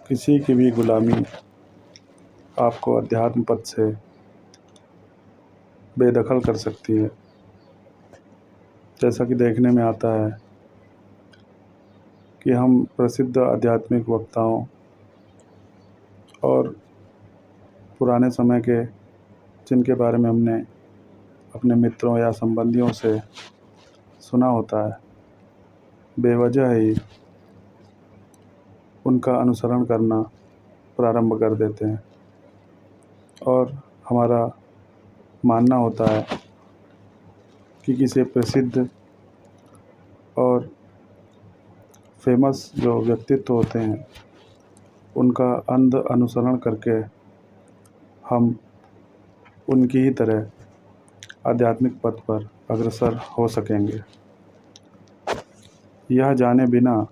किसी की भी गुलामी आपको अध्यात्म पथ से बेदखल कर सकती है। जैसा कि देखने में आता है कि हम प्रसिद्ध आध्यात्मिक वक्ताओं और पुराने समय के जिनके बारे में हमने अपने मित्रों या संबंधियों से सुना होता है, बेवजह ही उनका अनुसरण करना प्रारंभ कर देते हैं और हमारा मानना होता है कि किसी प्रसिद्ध और फेमस जो व्यक्तित्व होते हैं उनका अंध अनुसरण करके हम उनकी ही तरह आध्यात्मिक पथ पर अग्रसर हो सकेंगे। यह जाने बिना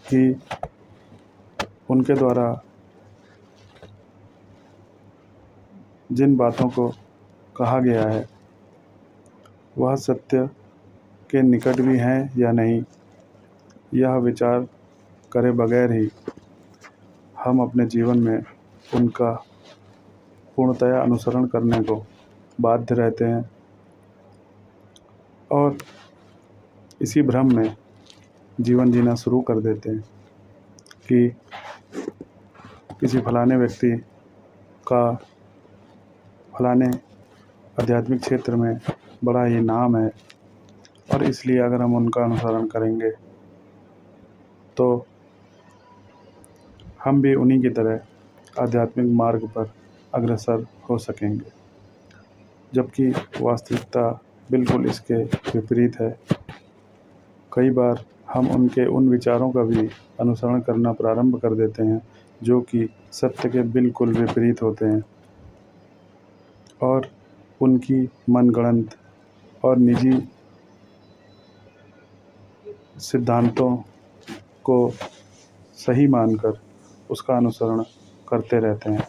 कि उनके द्वारा जिन बातों को कहा गया है वह सत्य के निकट भी हैं या नहीं, यह विचार करे बगैर ही हम अपने जीवन में उनका पूर्णतया अनुसरण करने को बाध्य रहते हैं और इसी भ्रम में जीवन जीना शुरू कर देते हैं कि किसी फलाने व्यक्ति का फलाने आध्यात्मिक क्षेत्र में बड़ा ही नाम है और इसलिए अगर हम उनका अनुसरण करेंगे तो हम भी उन्हीं की तरह आध्यात्मिक मार्ग पर अग्रसर हो सकेंगे, जबकि वास्तविकता बिल्कुल इसके विपरीत है। कई बार हम उनके उन विचारों का भी अनुसरण करना प्रारंभ कर देते हैं जो कि सत्य के बिल्कुल विपरीत होते हैं और उनकी मनगढ़ंत और निजी सिद्धांतों को सही मानकर उसका अनुसरण करते रहते हैं।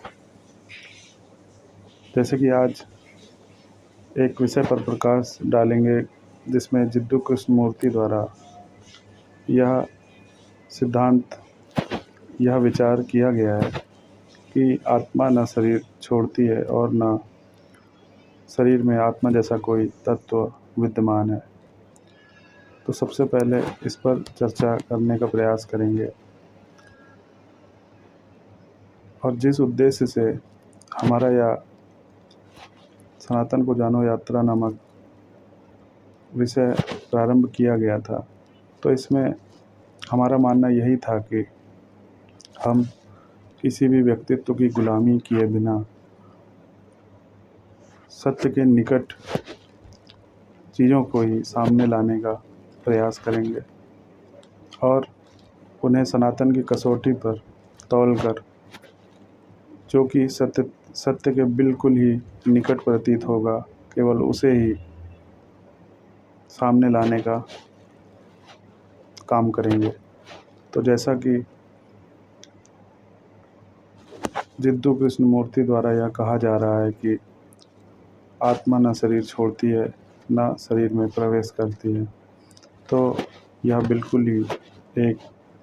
जैसे कि आज एक विषय पर प्रकाश डालेंगे जिसमें जिद्दू कृष्णमूर्ति द्वारा यह सिद्धांत, यह विचार किया गया है कि आत्मा न शरीर छोड़ती है और न शरीर में आत्मा जैसा कोई तत्व विद्यमान है। तो सबसे पहले इस पर चर्चा करने का प्रयास करेंगे और जिस उद्देश्य से हमारा यह सनातन को जानो यात्रा नामक विषय प्रारंभ किया गया था, तो इसमें हमारा मानना यही था कि हम किसी भी व्यक्तित्व की गुलामी किए बिना सत्य के निकट चीज़ों को ही सामने लाने का प्रयास करेंगे और उन्हें सनातन की कसौटी पर तौलकर जो कि सत्य के बिल्कुल ही निकट प्रतीत होगा, केवल उसे ही सामने लाने का काम करेंगे। तो जैसा कि जिद्दू कृष्णमूर्ति द्वारा यह कहा जा रहा है कि आत्मा न शरीर छोड़ती है न शरीर में प्रवेश करती है, तो यह बिल्कुल ही एक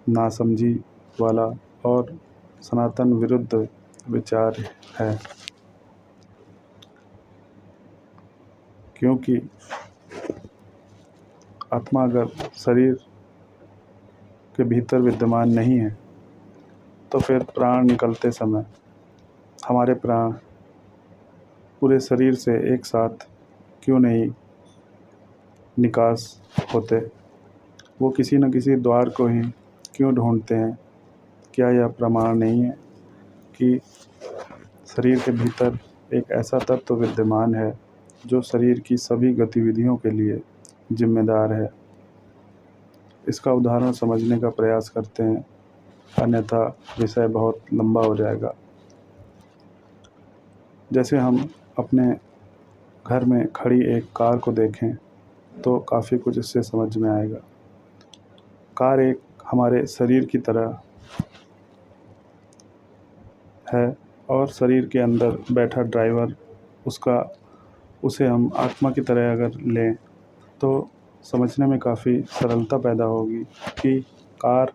नासमझी वाला और सनातन विरुद्ध विचार है, क्योंकि आत्मा अगर शरीर के भीतर विद्यमान नहीं है तो फिर प्राण निकलते समय हमारे प्राण पूरे शरीर से एक साथ क्यों नहीं निकास होते, वो किसी न किसी द्वार को ही क्यों ढूंढते हैं। क्या यह प्रमाण नहीं है कि शरीर के भीतर एक ऐसा तत्व विद्यमान है जो शरीर की सभी गतिविधियों के लिए जिम्मेदार है। इसका उदाहरण समझने का प्रयास करते हैं, अन्यथा विषय बहुत लंबा हो जाएगा। जैसे हम अपने घर में खड़ी एक कार को देखें तो काफ़ी कुछ इससे समझ में आएगा। कार एक हमारे शरीर की तरह है और शरीर के अंदर बैठा ड्राइवर उसे हम आत्मा की तरह अगर लें तो समझने में काफ़ी सरलता पैदा होगी कि कार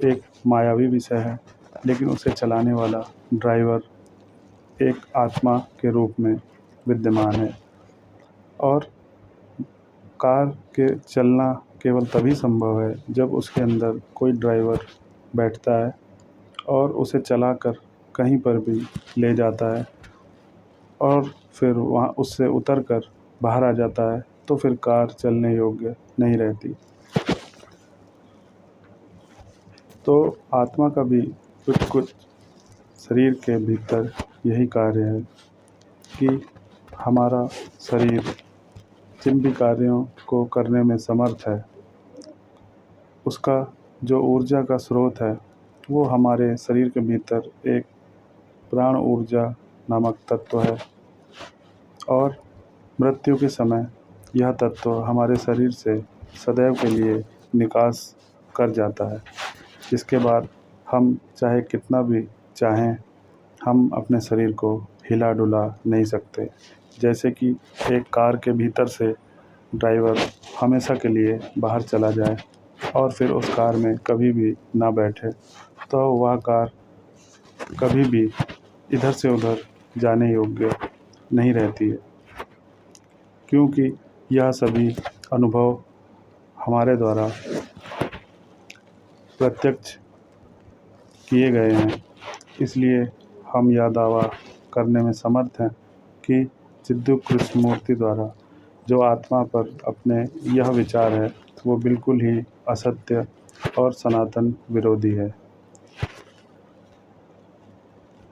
एक मायावी विषय है, लेकिन उसे चलाने वाला ड्राइवर एक आत्मा के रूप में विद्यमान है। और कार के चलना केवल तभी संभव है जब उसके अंदर कोई ड्राइवर बैठता है और उसे चलाकर कहीं पर भी ले जाता है और फिर वहाँ उससे उतरकर बाहर आ जाता है, तो फिर कार चलने योग्य नहीं रहती। तो आत्मा का भी कुछ कुछ शरीर के भीतर यही कार्य है कि हमारा शरीर जिन भी कार्यों को करने में समर्थ है, उसका जो ऊर्जा का स्रोत है वो हमारे शरीर के भीतर एक प्राण ऊर्जा नामक तत्व है। और मृत्यु के समय यह तत्व हमारे शरीर से सदैव के लिए निकास कर जाता है, जिसके बाद हम चाहे कितना भी चाहें, हम अपने शरीर को हिला डुला नहीं सकते। जैसे कि एक कार के भीतर से ड्राइवर हमेशा के लिए बाहर चला जाए और फिर उस कार में कभी भी ना बैठे, तो वह कार कभी भी इधर से उधर जाने योग्य नहीं रहती है, क्योंकि यह सभी अनुभव हमारे द्वारा प्रत्यक्ष किए गए हैं। इसलिए हम यह दावा करने में समर्थ हैं कि चिद्दू कृष्णमूर्ति द्वारा जो आत्मा पर अपने यह विचार है वो बिल्कुल ही असत्य और सनातन विरोधी है।